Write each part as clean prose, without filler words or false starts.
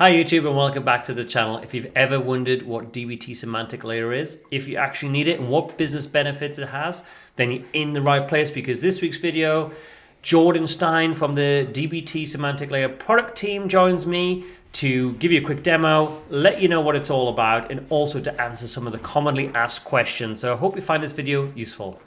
Hi YouTube and welcome back to the channel. If you've ever wondered what DBT Semantic Layer is, if you actually need it and what business benefits it has, then you're in the right place because this week's video, Jordan Stein from the DBT Semantic Layer product team joins me to give you a quick demo, let you know what it's all about, and also to answer some of the commonly asked questions. So I hope you find this video useful.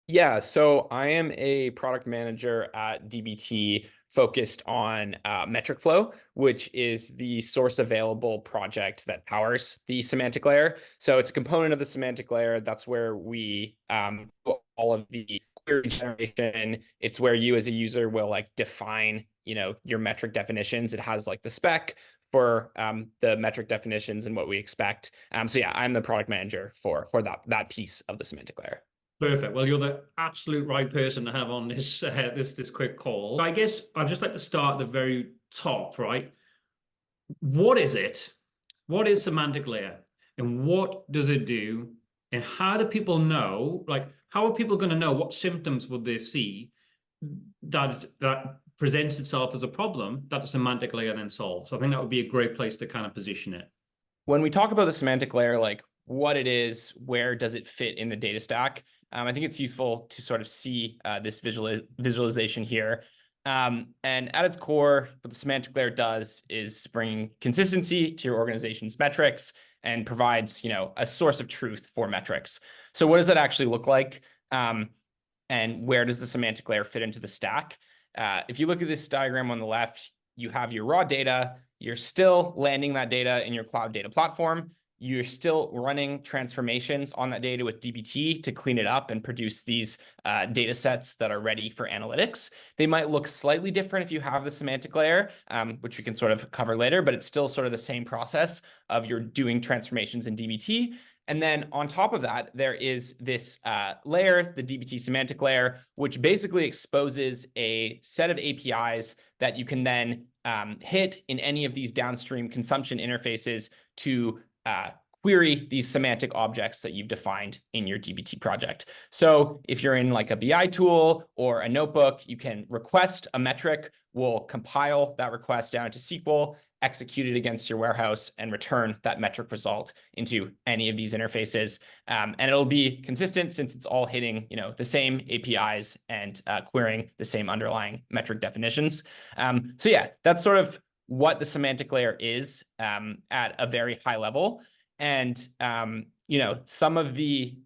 Yeah, so I am a product manager at DBT focused on metric flow, which is the source available project that powers the semantic layer. So it's a component of the semantic layer. That's where we put all of the query generation. It's where you as a user will like define, your metric definitions. It has like the spec for the metric definitions and what we expect. So yeah, I'm the product manager for that piece of the semantic layer. Perfect. Well, you're the absolute right person to have on this quick call. I guess I'd just like to start at the very top, right? What is it? What is semantic layer? And what does it do? And how do people know, like, how are people going to know what symptoms would they see that presents itself as a problem that the semantic layer then solves? I think that would be a great place to kind of position it. When we talk about the semantic layer, like what it is, where does it fit in the data stack? I think it's useful to sort of see this visualization here. And at its core, what the semantic layer does is bring consistency to your organization's metrics and provides, a source of truth for metrics. So what does that actually look like? And where does the semantic layer fit into the stack? If you look at this diagram on the left, you have your raw data. You're still landing that data in your cloud data platform. You're still running transformations on that data with DBT to clean it up and produce these data sets that are ready for analytics. They might look slightly different if you have the semantic layer, which we can sort of cover later, but it's still sort of the same process of you're doing transformations in DBT. And then on top of that, there is this layer, the DBT semantic layer, which basically exposes a set of APIs that you can then hit in any of these downstream consumption interfaces to query these semantic objects that you've defined in your DBT project. So if you're in like a BI tool or a notebook, you can request a metric, we'll compile that request down to SQL, execute it against your warehouse, and return that metric result into any of these interfaces. And it'll be consistent since it's all hitting, the same APIs and querying the same underlying metric definitions. So yeah, that's sort of what the semantic layer is at a very high level. And, some of the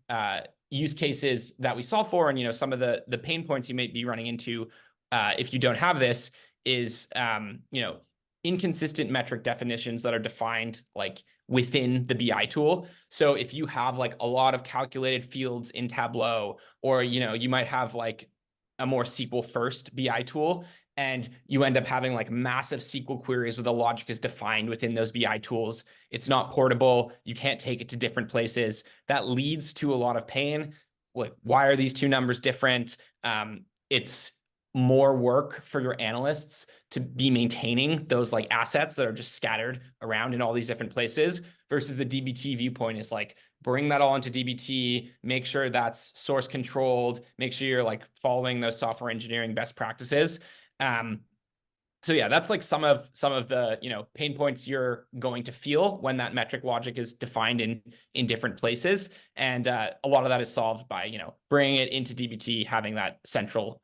use cases that we solve for and, some of the pain points you may be running into if you don't have this is, inconsistent metric definitions that are defined like within the BI tool. So if you have like a lot of calculated fields in Tableau, or, you might have like a more SQL first BI tool, and you end up having like massive SQL queries where the logic is defined within those BI tools. It's not portable. You can't take it to different places. That leads to a lot of pain. Like, why are these two numbers different? It's more work for your analysts to be maintaining those like assets that are just scattered around in all these different places versus the DBT viewpoint is like, bring that all into DBT, make sure that's source controlled, make sure you're like following those software engineering best practices. So yeah, that's like some of the pain points you're going to feel when that metric logic is defined in different places, and a lot of that is solved by bringing it into DBT, having that central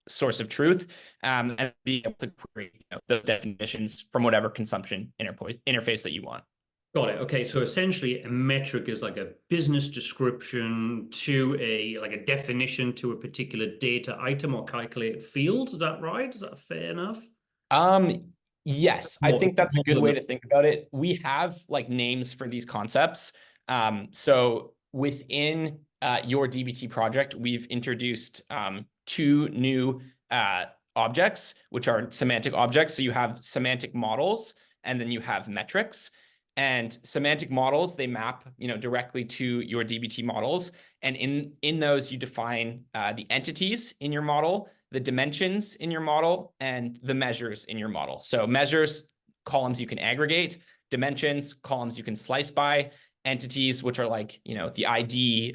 source of truth, and being able to query those definitions from whatever consumption interface that you want. Got it. Okay, so essentially, a metric is like a business description to a definition to a particular data item or calculated field. Is that right? Is that fair enough? Yes, I More, think that's a more good than way that. to think about it. We have like names for these concepts. So within your DBT project, we've introduced two new objects, which are semantic objects. So you have semantic models, and then you have metrics. And semantic models, they map, directly to your DBT models. And in those, you define the entities in your model, the dimensions in your model, and the measures in your model. So measures, columns you can aggregate, dimensions, columns you can slice by, entities, which are like, the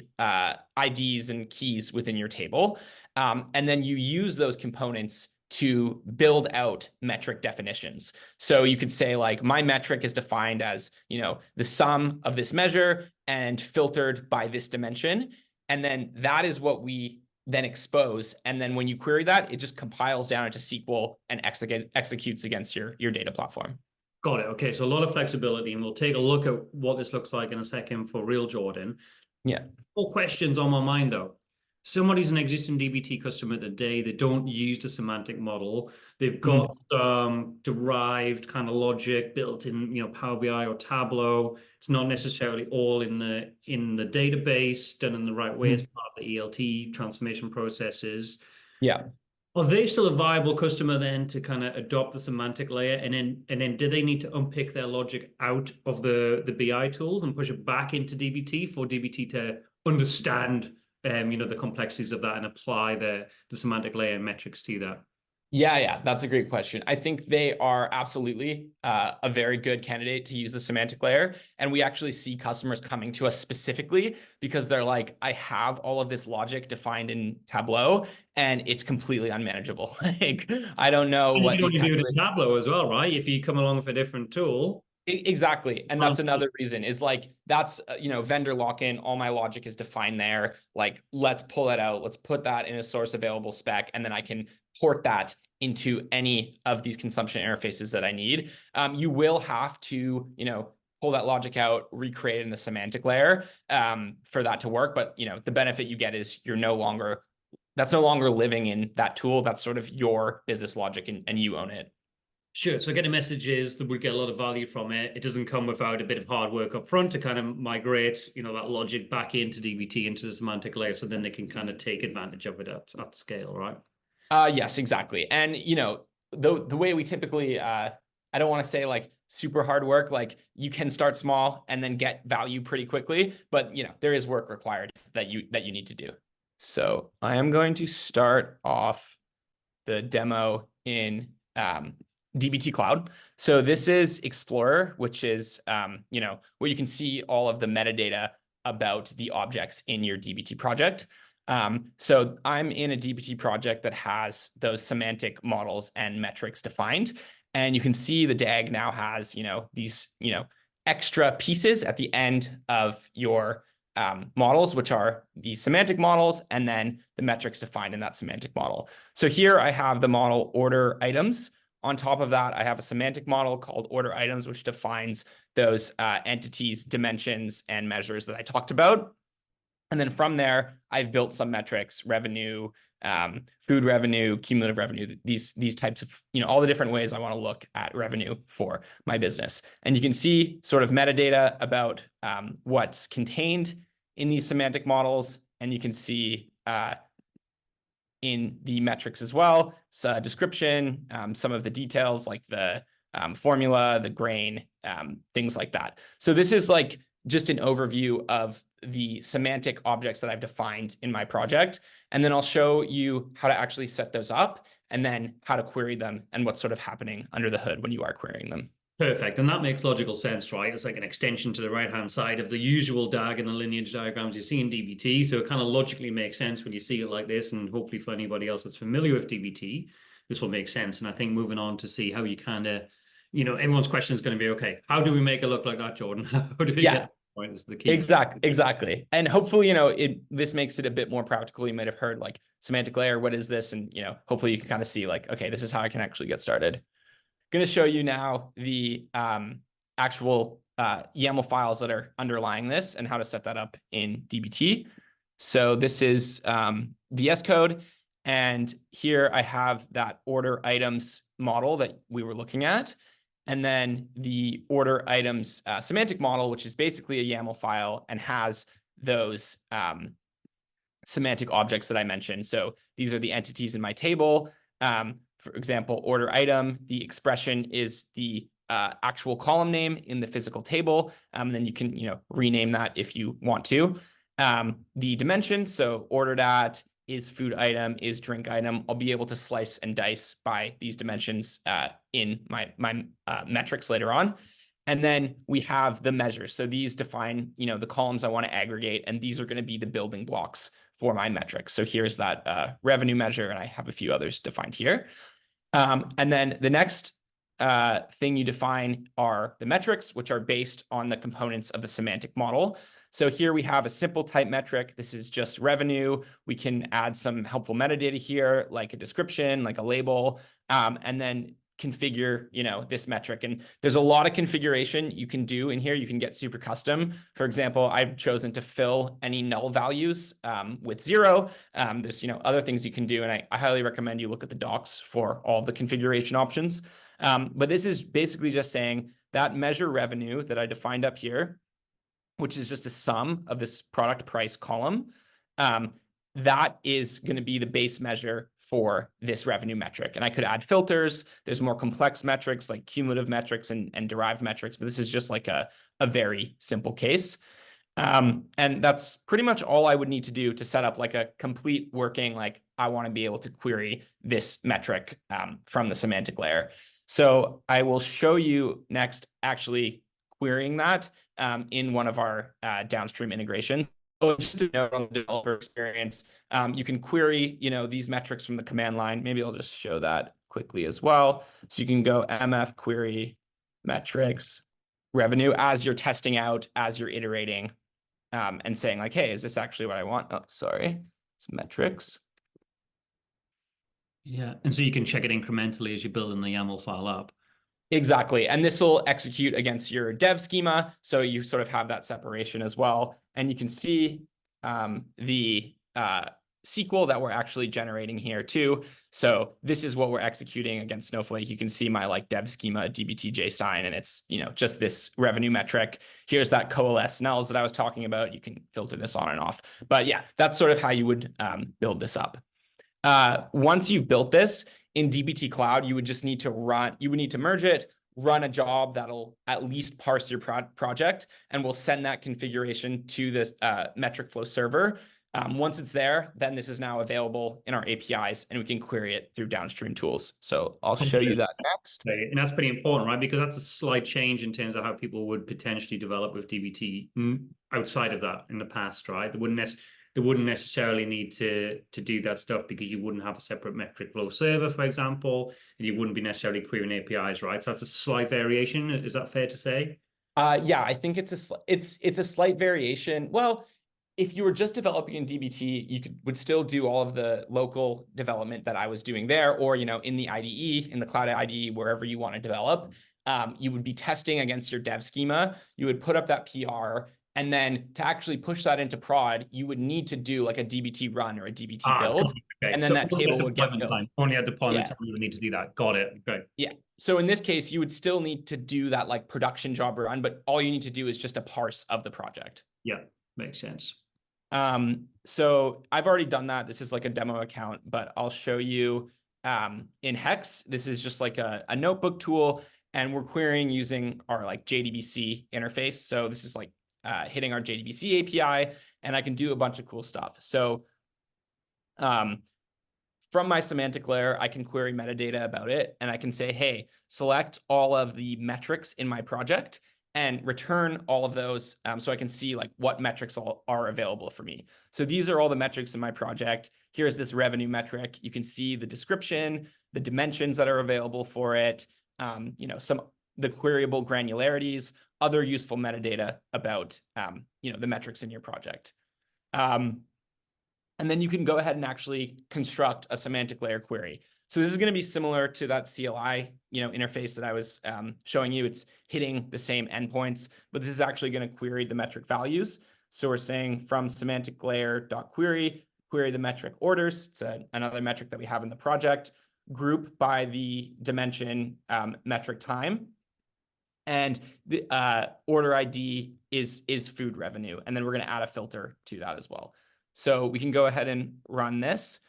IDs and keys within your table. And then you use those components to build out metric definitions. So you could say like, my metric is defined as, the sum of this measure and filtered by this dimension. And then that is what we then expose. And then when you query that, it just compiles down into SQL and executes against your data platform. Got it. Okay, so a lot of flexibility, and we'll take a look at what this looks like in a second for real, Jordan. Yeah. 4 questions on my mind, though. Somebody's an existing DBT customer today. They don't use the semantic model. They've got derived kind of logic built in, Power BI or Tableau. It's not necessarily all in the database, done in the right way as part of the ELT transformation processes. Yeah. Are they still a viable customer then to kind of adopt the semantic layer, and then do they need to unpick their logic out of the BI tools and push it back into DBT for DBT to understand the complexities of that and apply the semantic layer metrics to that? Yeah, that's a great question. I think they are absolutely a very good candidate to use the semantic layer. And we actually see customers coming to us specifically because they're like, I have all of this logic defined in Tableau and it's completely unmanageable. Like, I don't know what you can do it in Tableau as well, right? If you come along with a different tool. Exactly. And that's another reason is like, that's, vendor lock-in, all my logic is defined there. Like, let's pull it out. Let's put that in a source available spec. And then I can port that into any of these consumption interfaces that I need. You will have to, pull that logic out, recreate it in the semantic layer for that to work. But, the benefit you get is that's no longer living in that tool. That's sort of your business logic and you own it. Sure. So getting messages that we get a lot of value from it. It doesn't come without a bit of hard work up front to kind of migrate, that logic back into DBT, into the semantic layer, so then they can kind of take advantage of it at scale, right? Yes, exactly. And, the way we typically, I don't want to say like super hard work, like you can start small and then get value pretty quickly, but, there is work required that you need to do. So I am going to start off the demo in DBT Cloud. So this is Explorer, which is, where you can see all of the metadata about the objects in your DBT project. So I'm in a DBT project that has those semantic models and metrics defined. And you can see the DAG now has, these, extra pieces at the end of your models, which are the semantic models, and then the metrics defined in that semantic model. So here I have the model order items. On top of that, I have a semantic model called order items, which defines those entities, dimensions, and measures that I talked about. And then from there, I've built some metrics, revenue, food revenue, cumulative revenue, these types of, all the different ways I want to look at revenue for my business. And you can see sort of metadata about what's contained in these semantic models. And you can see in the metrics as well, so description, some of the details like the formula, the grain, things like that. So this is like just an overview of the semantic objects that I've defined in my project. And then I'll show you how to actually set those up and then how to query them and what's sort of happening under the hood when you are querying them. Perfect. And that makes logical sense, right? It's like an extension to the right-hand side of the usual DAG and the lineage diagrams you see in DBT. So it kind of logically makes sense when you see it like this. And hopefully for anybody else that's familiar with DBT, this will make sense. And I think moving on to see how you kind of, everyone's question is going to be, okay, how do we make it look like that, Jordan? How do we get point is the key. Exactly. And hopefully, this makes it a bit more practical. You might have heard like semantic layer, what is this? And, hopefully you can kind of see like, okay, this is how I can actually get started. Going to show you now the actual YAML files that are underlying this and how to set that up in DBT. So this is VS Code. And here I have that order items model that we were looking at. And then the order items semantic model, which is basically a YAML file and has those semantic objects that I mentioned. So these are the entities in my table. For example, order item, the expression is the actual column name in the physical table. And then you can, rename that if you want to. The dimension, so ordered at, is food item, is drink item. I'll be able to slice and dice by these dimensions in my metrics later on. And then we have the measures. So these define, the columns I want to aggregate, and these are going to be the building blocks for my metrics. So here's that revenue measure, and I have a few others defined here. And then the next thing you define are the metrics, which are based on the components of the semantic model. So here we have a simple type metric. This is just revenue. We can add some helpful metadata here, like a description, like a label, and then configure, this metric. And there's a lot of configuration you can do in here. You can get super custom. For example, I've chosen to fill any null values with 0. There's, other things you can do. And I highly recommend you look at the docs for all the configuration options. But this is basically just saying that measure revenue that I defined up here, which is just a sum of this product price column, that is going to be the base measure for this revenue metric. And I could add filters. There's more complex metrics like cumulative metrics and derived metrics, but this is just like a very simple case. And that's pretty much all I would need to do to set up like a complete working, like I want to be able to query this metric from the semantic layer. So I will show you next actually querying that in one of our downstream integrations. So just to note on the developer experience, you can query, these metrics from the command line. Maybe I'll just show that quickly as well. So you can go mf query metrics revenue as you're testing out, as you're iterating, and saying like, hey, is this actually what I want? Oh, sorry, it's metrics. Yeah, and so you can check it incrementally as you're building the YAML file up. Exactly. And this will execute against your dev schema. So you sort of have that separation as well. And you can see the SQL that we're actually generating here too. So this is what we're executing against Snowflake. You can see my like dev schema dbt sign, and it's, just this revenue metric. Here's that coalesce nulls that I was talking about. You can filter this on and off. But yeah, that's sort of how you would build this up. Once you've built this in dbt Cloud, you would just need to merge it, run a job that'll at least parse your project, and we'll send that configuration to this metric flow server. Once it's there, then this is now available in our APIs, and we can query it through downstream tools. So I'll show you that next. And that's pretty important, right? Because that's a slight change in terms of how people would potentially develop with dbt outside of that in the past, right? They wouldn't necessarily need to do that stuff because you wouldn't have a separate metric flow server, for example, and you wouldn't be necessarily querying APIs, right? So that's a slight variation. Is that fair to say? Yeah, I think it's a slight variation. Well, if you were just developing in dbt, you would still do all of the local development that I was doing there, or in the IDE, in the Cloud IDE, wherever you want to develop. You would be testing against your dev schema. You would put up that PR. And then to actually push that into prod, you would need to do like a dbt run or a dbt build. Okay. And then so that table would get built. Only at deployment time you would need to do that. Got it. Okay. Yeah. So in this case, you would still need to do that like production job run, but all you need to do is just a parse of the project. Yeah, makes sense. So I've already done that. This is like a demo account, but I'll show you in Hex. This is just like a notebook tool, and we're querying using our like JDBC interface. So this is like hitting our JDBC API, and I can do a bunch of cool stuff. So from my semantic layer, I can query metadata about it, and I can say, hey, select all of the metrics in my project and return all of those so I can see like what metrics are available for me. So these are all the metrics in my project. Here's this revenue metric. You can see the description, the dimensions that are available for it, the queryable granularities, other useful metadata about the metrics in your project. And then you can go ahead and actually construct a semantic layer query. So this is going to be similar to that CLI interface that I was showing you. It's hitting the same endpoints, but this is actually going to query the metric values. So we're saying from semantic layer.query, query the metric orders. It's another metric that we have in the project. Group by the dimension metric time. And the order ID is food revenue. And then we're going to add a filter to that as well. So we can go ahead and run this.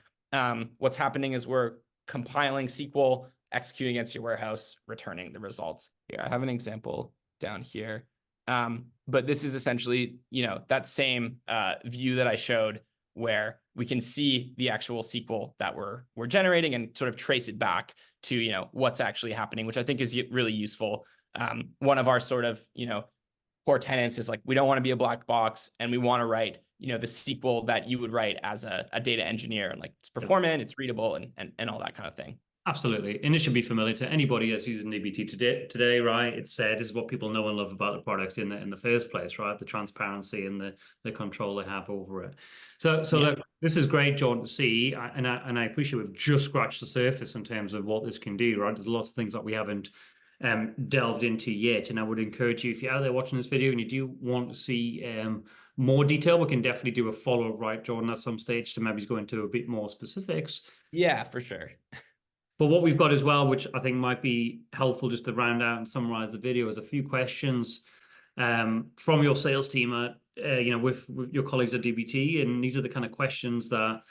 What's happening is we're compiling SQL, executing against your warehouse, returning the results. Here, I have an example down here. But this is essentially, that same view that I showed, where we can see the actual SQL that we're generating and sort of trace it back to, what's actually happening, which I think is really useful. One of our sort of, core tenets is like, we don't want to be a black box, and we want to write, the SQL that you would write as a data engineer, and like it's performant, it's readable, and all that kind of thing. Absolutely. And it should be familiar to anybody that's using DBT today, right? It's this is what people know and love about the product in the first place, right? The transparency and the control they have over it. So Yeah. look, this is great, Jordan, to see. And I appreciate we've just scratched the surface in terms of what this can do, right? There's lots of things that we haven't delved into yet. And I would encourage you, if you're out there watching this video and you do want to see more detail, we can definitely do a follow-up, right, Jordan, at some stage to maybe go into a bit more specifics. Yeah, for sure. But what we've got as well, which I think might be helpful just to round out and summarize the video, is a few questions from your sales team with your colleagues at DBT. And these are the kind of questions that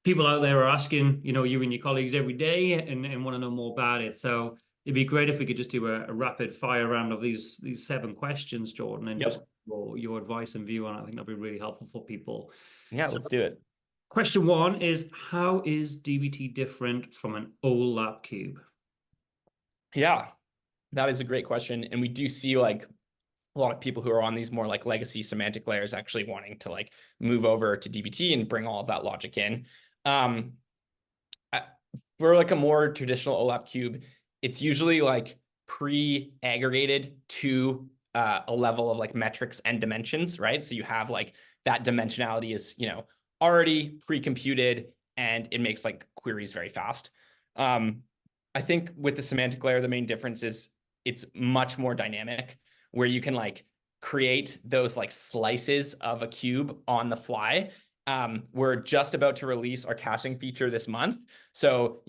people out there are asking, you and your colleagues every day and want to know more about it. So it'd be great if we could just do a rapid fire round of these 7 questions, Jordan, and just Yep. your advice and view on it. I think that'd be really helpful for people. Yeah, So let's do it. question 1 is, how is DBT different from an OLAP cube? Yeah, that is a great question. And we do see like a lot of people who are on these more like legacy semantic layers actually wanting to like move over to DBT and bring all of that logic in. For like a more traditional OLAP cube, it's usually like pre-aggregated to a level of like metrics and dimensions, right? So you have like that dimensionality is, already pre-computed and it makes like queries very fast. I think with the semantic layer, the main difference is it's much more dynamic, where you can like create those like slices of a cube on the fly. We're just about to release our caching feature this month. So,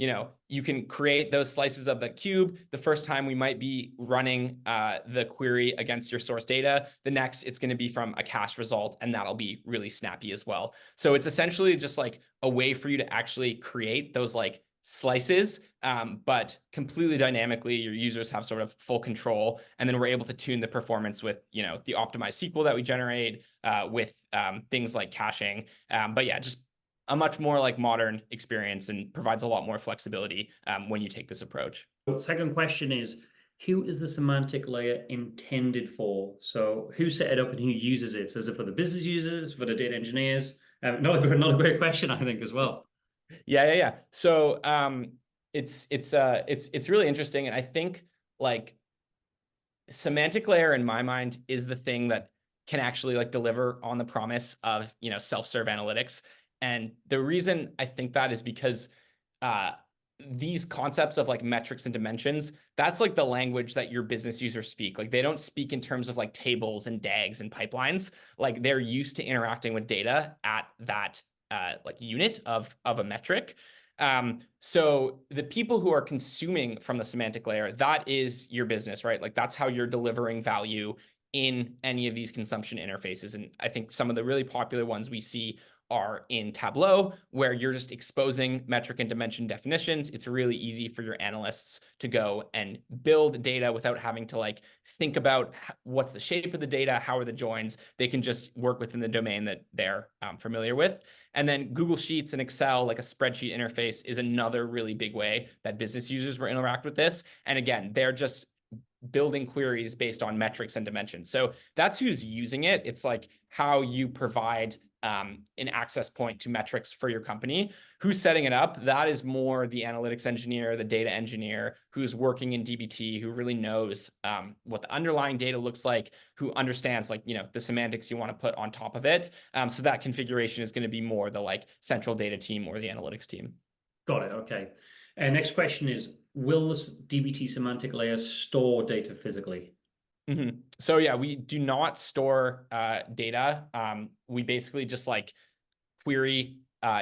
you can create those slices of the cube. The first time we might be running the query against your source data. The next, it's going to be from a cache result, and that'll be really snappy as well. So it's essentially just like a way for you to actually create those like slices, but completely dynamically. Your users have sort of full control, and then we're able to tune the performance with the optimized SQL that we generate with things like caching. But yeah, just a much more like modern experience and provides a lot more flexibility when you take this approach. Second question is, who is the semantic layer intended for? So who set it up and who uses it? So is it for the business users, for the data engineers? Another great question, I think, as well. Yeah. So it's really interesting, and I think like semantic layer in my mind is the thing that can actually like deliver on the promise of self-serve analytics. And the reason I think that is because these concepts of like metrics and dimensions, that's like the language that your business users speak. Like they don't speak in terms of like tables and DAGs and pipelines. Like they're used to interacting with data at that like unit of a metric. So the people who are consuming from the semantic layer, that is your business, right? Like that's how you're delivering value in any of these consumption interfaces. And I think some of the really popular ones we see are in Tableau, where you're just exposing metric and dimension definitions. It's really easy for your analysts to go and build data without having to like think about what's the shape of the data, how are the joins. They can just work within the domain that they're familiar with. And then Google Sheets and Excel, like a spreadsheet interface, is another really big way that business users will interact with this. And again, they're just building queries based on metrics and dimensions. So that's who's using it. It's like how you provide an access point to metrics for your company. Who's setting it up? That is more the analytics engineer, the data engineer who's working in DBT, who really knows what the underlying data looks like, who understands like, the semantics you want to put on top of it. So that configuration is going to be more the like central data team or the analytics team. Got it. Okay. And next question is, will this DBT semantic layer store data physically? Mm-hmm. So yeah, we do not store data. We basically just like query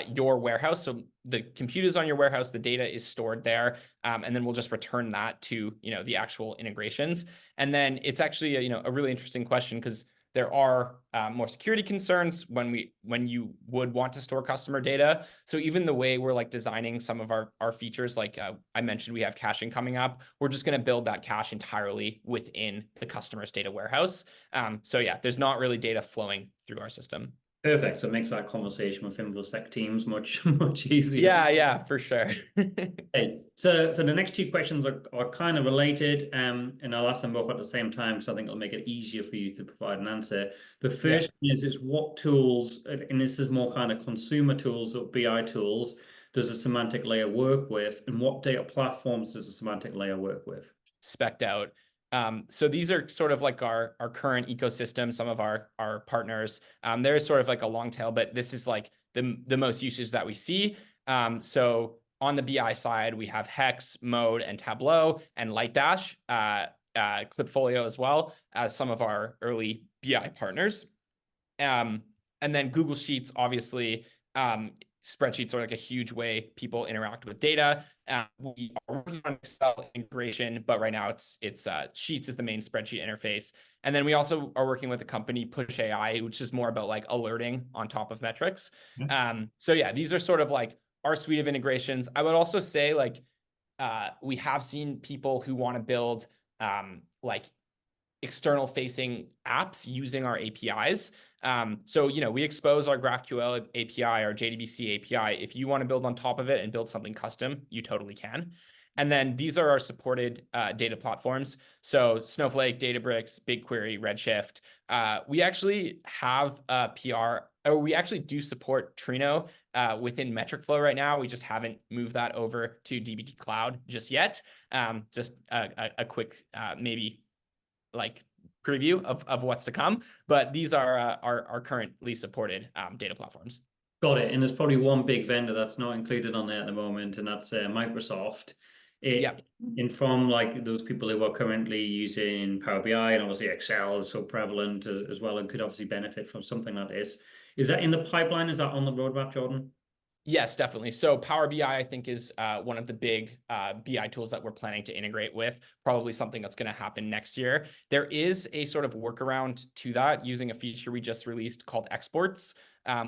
your warehouse. So the compute is on your warehouse, the data is stored there, and then we'll just return that to the actual integrations. And then it's actually a really interesting question, because there are more security concerns when you would want to store customer data. So even the way we're like designing some of our features, like I mentioned, we have caching coming up. We're just going to build that cache entirely within the customer's data warehouse. So yeah, there's not really data flowing through our system. Perfect. So it makes that conversation with InfoSec teams much easier. Yeah, for sure. Okay. So the next 2 questions are kind of related, and I'll ask them both at the same time, because I think it'll make it easier for you to provide an answer. The first is what tools, and this is more kind of consumer tools or BI tools, does the semantic layer work with, and what data platforms does the semantic layer work with? Spec'd out. So these are sort of like our current ecosystem, some of our partners. There is sort of like a long tail, but this is like the most usage that we see. So on the BI side, we have Hex, Mode, and Tableau, and Lightdash, Clipfolio as well as some of our early BI partners. And then Google Sheets, obviously, spreadsheets are like a huge way people interact with data. We are working on Excel integration, but right now it's Sheets is the main spreadsheet interface. And then we also are working with a company, Push AI, which is more about like alerting on top of metrics. So yeah, these are sort of like our suite of integrations. I would also say like we have seen people who want to build like external facing apps using our APIs. So, we expose our GraphQL API, our JDBC API. If you want to build on top of it and build something custom, you totally can. And then these are our supported data platforms. So Snowflake, Databricks, BigQuery, Redshift. We actually have we actually do support Trino within Metricflow right now. We just haven't moved that over to dbt Cloud just yet. Just a quick maybe like preview of what's to come, but these are our currently supported data platforms. Got it. And there's probably one big vendor that's not included on there at the moment, and that's Microsoft. And from like those people who are currently using Power BI, and obviously Excel is so prevalent as well, and could obviously benefit from something like this. Is that in the pipeline? Is that on the roadmap, Jordan? Yes, definitely. So Power BI, I think, is one of the big BI tools that we're planning to integrate with, probably something that's going to happen next year. There is a sort of workaround to that using a feature we just released called exports,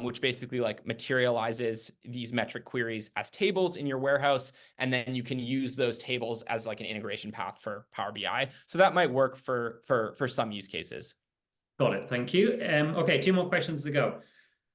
which basically like materializes these metric queries as tables in your warehouse. And then you can use those tables as like an integration path for Power BI. So that might work for some use cases. Got it. Thank you. Okay, 2 more questions to go.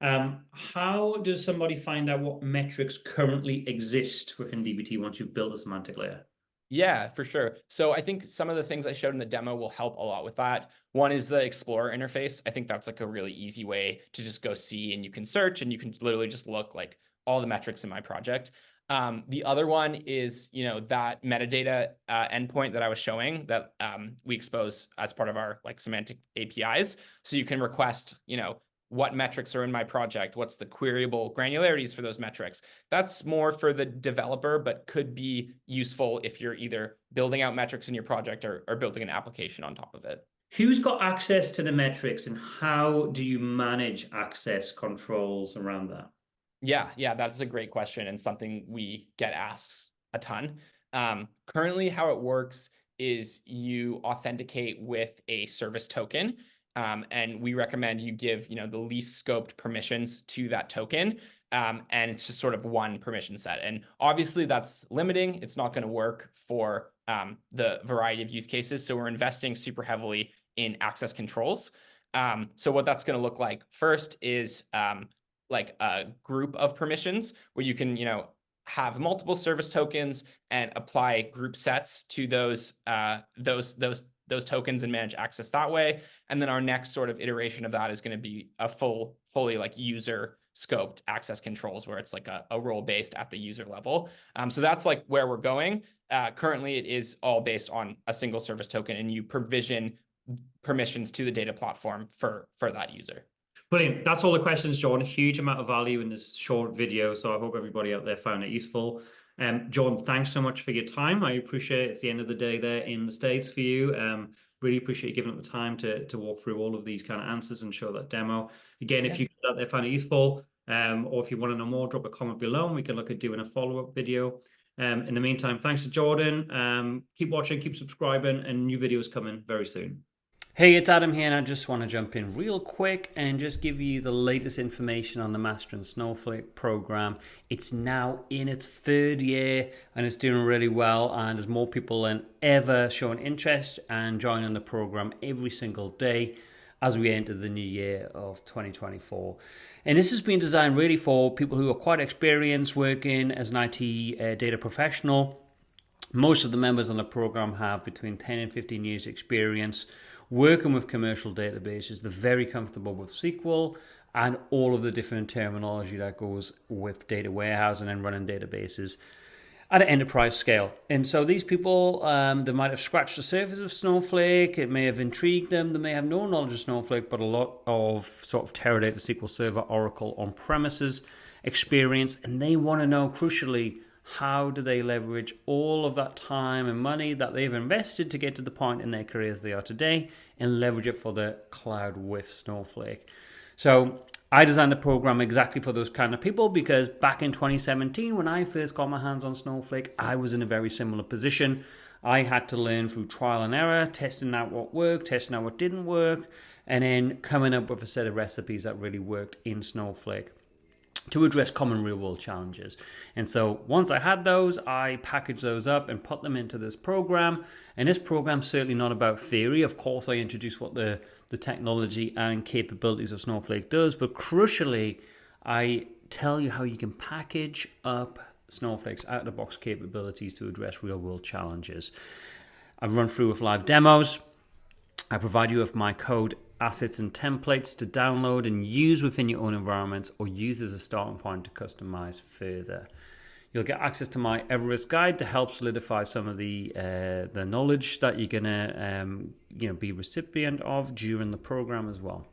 How does somebody find out what metrics currently exist within dbt once you've built a semantic layer? Yeah, for sure. So I think some of the things I showed in the demo will help a lot with that. One is the Explorer interface. I think that's like a really easy way to just go see, and you can search and you can literally just look like all the metrics in my project. The other one is, that metadata endpoint that I was showing that we expose as part of our like semantic APIs. So you can request, what metrics are in my project, what's the queryable granularities for those metrics. That's more for the developer, but could be useful if you're either building out metrics in your project or building an application on top of it. Who's got access to the metrics, and how do you manage access controls around that? Yeah, that's a great question and something we get asked a ton. Currently, how it works is you authenticate with a service token. And we recommend you give, the least scoped permissions to that token. And it's just sort of one permission set. And obviously that's limiting. It's not going to work for the variety of use cases. So we're investing super heavily in access controls. So what that's going to look like first is like a group of permissions where you can, have multiple service tokens and apply group sets to those tokens and manage access that way. And then our next sort of iteration of that is going to be a fully like user scoped access controls where it's like a role based at the user level. So that's like where we're going. Currently, it is all based on a single service token, and you provision permissions to the data platform for that user. Brilliant. That's all the questions, Jordan. Huge amount of value in this short video. So I hope everybody out there found it useful. Jordan, thanks so much for your time. I appreciate it's the end of the day there in the States for you. Really appreciate you giving up the time to walk through all of these kind of answers and show that demo. Again, if you out there find it useful, or if you want to know more, drop a comment below and we can look at doing a follow-up video. In the meantime, thanks to Jordan. Keep watching, keep subscribing, and new videos coming very soon. Hey, it's Adam here, and I just want to jump in real quick and just give you the latest information on the Mastering Snowflake program. It's now in its 3rd year and it's doing really well, and there's more people than ever showing interest and joining the program every single day as we enter the new year of 2024. And this has been designed really for people who are quite experienced working as an IT data professional. Most of the members on the program have between 10 and 15 years experience working with commercial databases. They're very comfortable with SQL, and all of the different terminology that goes with data warehousing and running databases at an enterprise scale. And so these people, they might have scratched the surface of Snowflake. It may have intrigued them. They may have no knowledge of Snowflake, but a lot of sort of Teradata, SQL Server, Oracle on-premises experience. And they want to know, crucially, how do they leverage all of that time and money that they've invested to get to the point in their careers they are today and leverage it for the cloud with Snowflake. So I designed the program exactly for those kind of people, because back in 2017, when I first got my hands on Snowflake, I was in a very similar position. I had to learn through trial and error, testing out what worked, testing out what didn't work, and then coming up with a set of recipes that really worked in Snowflake to address common real-world challenges. And so once I had those, I packaged those up and put them into this program. And this program's certainly not about theory. Of course, I introduced what the technology and capabilities of Snowflake does, but crucially, I tell you how you can package up Snowflake's out-of-the-box capabilities to address real-world challenges. I run through with live demos. I provide you with my code, assets, and templates to download and use within your own environments, or use as a starting point to customize further. You'll get access to my Everest guide to help solidify some of the knowledge that you're gonna be recipient of during the program as well.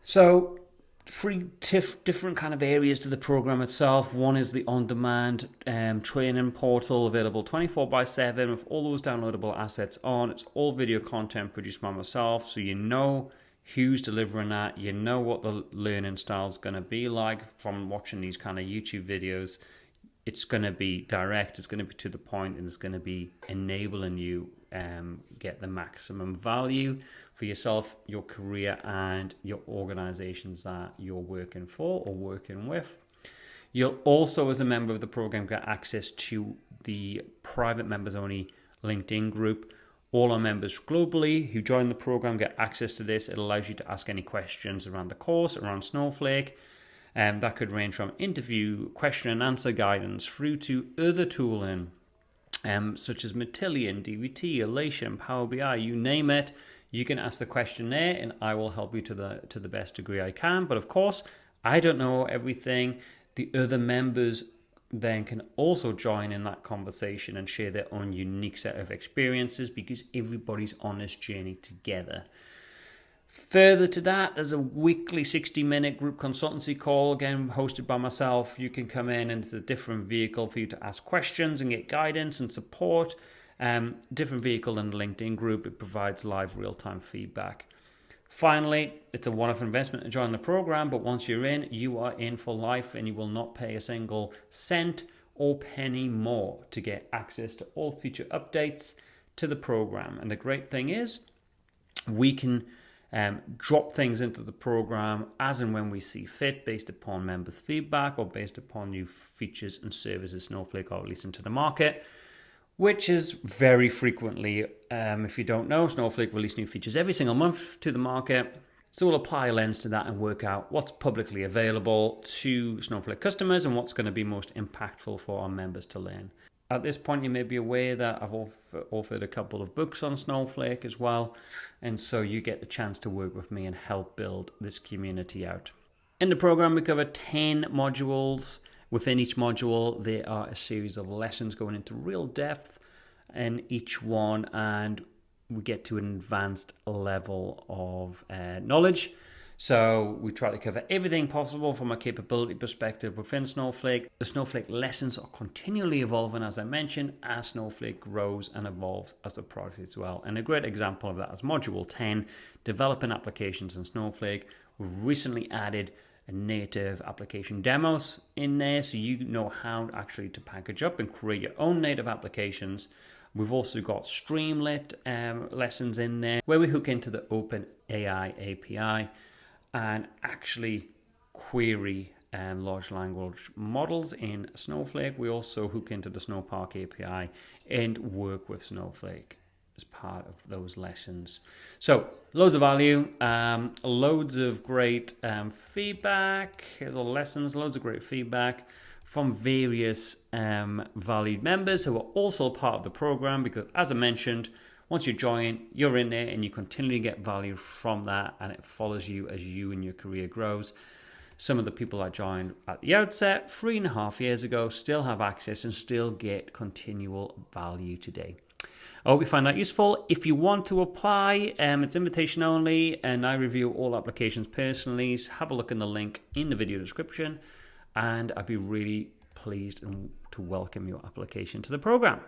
So, three different kind of areas to the program itself. One is the on-demand training portal, available 24/7 with all those downloadable assets on. It's all video content produced by myself, so you know who's delivering that. You know what the learning style is going to be like from watching these kind of YouTube videos. It's going to be direct, it's going to be to the point, and it's going to be enabling you get the maximum value for yourself, your career, and your organizations that you're working for or working with. You'll also, as a member of the program, get access to the private members only LinkedIn group. All our members globally who join the program get access to this. It allows you to ask any questions around the course, around Snowflake. That could range from interview, question and answer guidance through to other tooling, such as Matillion, DBT, Elation, Power BI, you name it. You can ask the question there, and I will help you to the best degree I can. But of course, I don't know everything. The other members then can also join in that conversation and share their own unique set of experiences, because everybody's on this journey together. Further to that, there's a weekly 60-minute group consultancy call, again hosted by myself. You can come in and it's a different vehicle for you to ask questions and get guidance and support. Different vehicle than the LinkedIn group. It provides live real-time feedback. Finally, it's a one-off investment to join the program, but once you're in, you are in for life, and you will not pay a single cent or penny more to get access to all future updates to the program. And the great thing is, we can drop things into the program as and when we see fit, based upon members' feedback or based upon new features and services Snowflake are releasing to the market, which is very frequently. If you don't know, Snowflake release new features every single month to the market. So we'll apply a lens to that and work out what's publicly available to Snowflake customers and what's going to be most impactful for our members to learn. At this point, you may be aware that I've authored a couple of books on Snowflake as well. And so you get the chance to work with me and help build this community out. In the program, we cover 10 modules. Within each module, there are a series of lessons going into real depth in each one, and we get to an advanced level of knowledge. So we try to cover everything possible from a capability perspective within Snowflake. The Snowflake lessons are continually evolving, as I mentioned, as Snowflake grows and evolves as a product as well. And a great example of that is Module 10, Developing Applications in Snowflake. We've recently added native application demos in there, so you know how actually to package up and create your own native applications. We've also got Streamlit lessons in there, where we hook into the OpenAI API and actually query large language models in Snowflake. We also hook into the Snowpark API and work with Snowflake as part of those lessons. So loads of value, loads of great feedback. Here's all the lessons, loads of great feedback from various valued members who are also part of the program, because as I mentioned, Once you join, you're in there and you continually get value from that, and it follows you as you and your career grows. Some of the people that joined at the outset 3.5 years ago still have access and still get continual value today. I hope you find that useful. If you want to apply, it's invitation only, and I review all applications personally. So have a look in the link in the video description, and I'd be really pleased to welcome your application to the program.